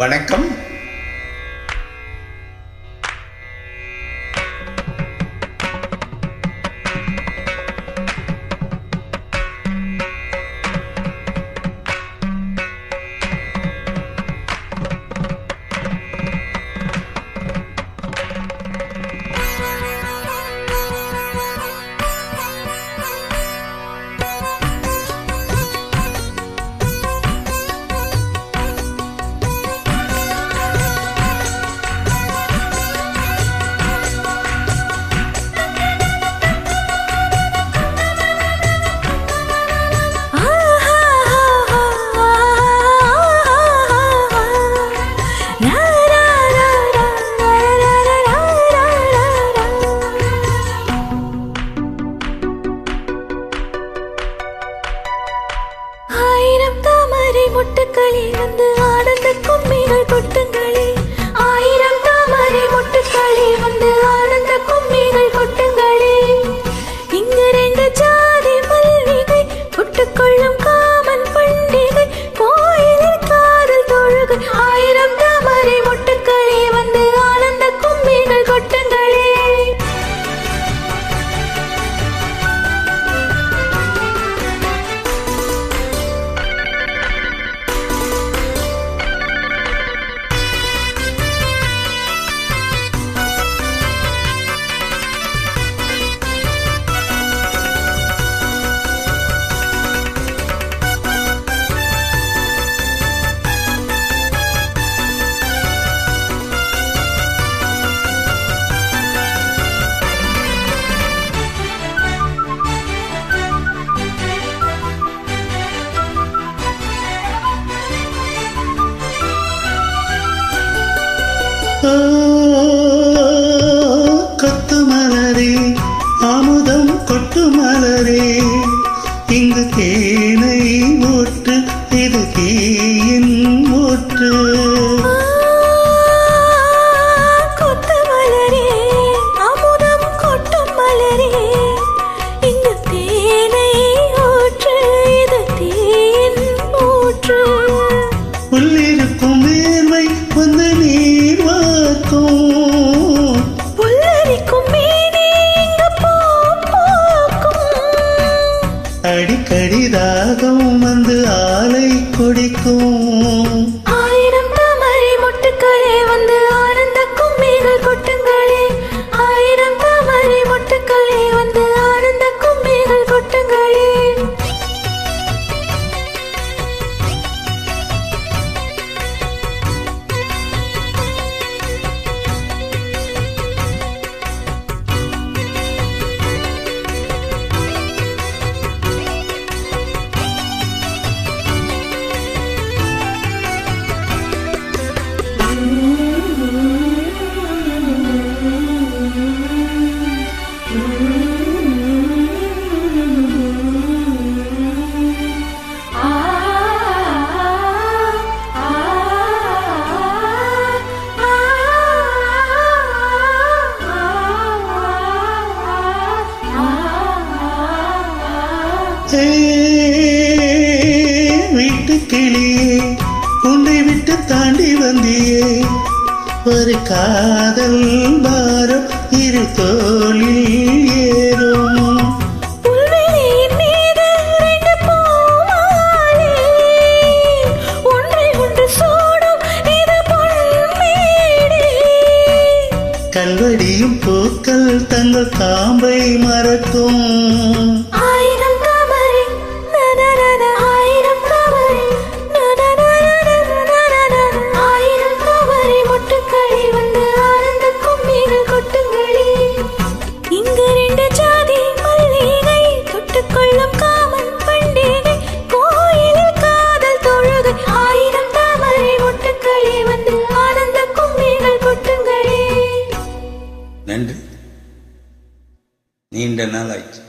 வணக்கம். முட்டுக்களே வந்து ஆனந்த கும்மிகள் கொட்டுங்களே, ஆயிரம் தாமரை முட்டுக்களே வந்து ஆனந்த கும்மிகள் கொட்டுங்களே. இங்கு ரெண்டு ஜாதி மல்லிகை கொட்டுக்கொள்ளும் காமன் பண்டிகை, கோயிலில் காதல் தொழுகை. ஆயிரம் தாமரை முட்டுக்களே வந்து ஆனந்த கும்மிகள் கொட்டுங்களே. கொத்து மலரே, அமுதம் கொட்டு மலரே, இங்கு தேனை ஊற்று, இது தேயின் ஊற்று. கொத்து மலரே, அமுதம் கொட்டும் மலரே, இங்கு தேனை ஊற்று, இது தேன் ஊற்று. உள்ளிருக்கும் வேர்வை வந்து நீர் வார்க்கும், புல்லரிக்கும் மேனே இங்கு பூ பூக்கும். அடிக்கடி தாகம் வந்து ஆலை குடிக்கும். ஆயிரம் தாமரை மொட்டுக்களே வந்து ஆனந்த கும்மிகள் கொட்டுங்களே, ஆயிரம் தாமரை மொட்டுக்களே வந்து ஆனந்த கும்மிகள் கொட்டுங்களே. வீட்டு கிளியே, உன்னை விட்டு தாண்டி வந்தியே, ஒரு காதல் பாரம் இரு தோளில் ஏறும். புல்வெளியின் மீது ரெண்டு பூமாலை, ஒன்றை ஒன்று சூடும் இது பொன்மேடை. கல்வடியும் பூக்கள் தங்கள் காம்பை மறக்கும். ஆயிரம் தாமரை நனநன, ஆயிரம் தாமரை நனநன, ஆயிரம் தாமரை மொட்டுக்களே வந்து ஆனந்த கும்மிகள் கொட்டுங்களே. இங்கு ரெண்டு ஜாதி மல்லிகை தொட்டுக்கொள்ளும் காமன் பண்டிகை, கோயிலில் காதல் தொழுகை. ஆயிரம் தாமரை மொட்டுக்களே வந்து ஆனந்த கும்மிகள் கொட்டுங்களே. நன்றி. நீண்ட நாள் ஆயிடுச்சு.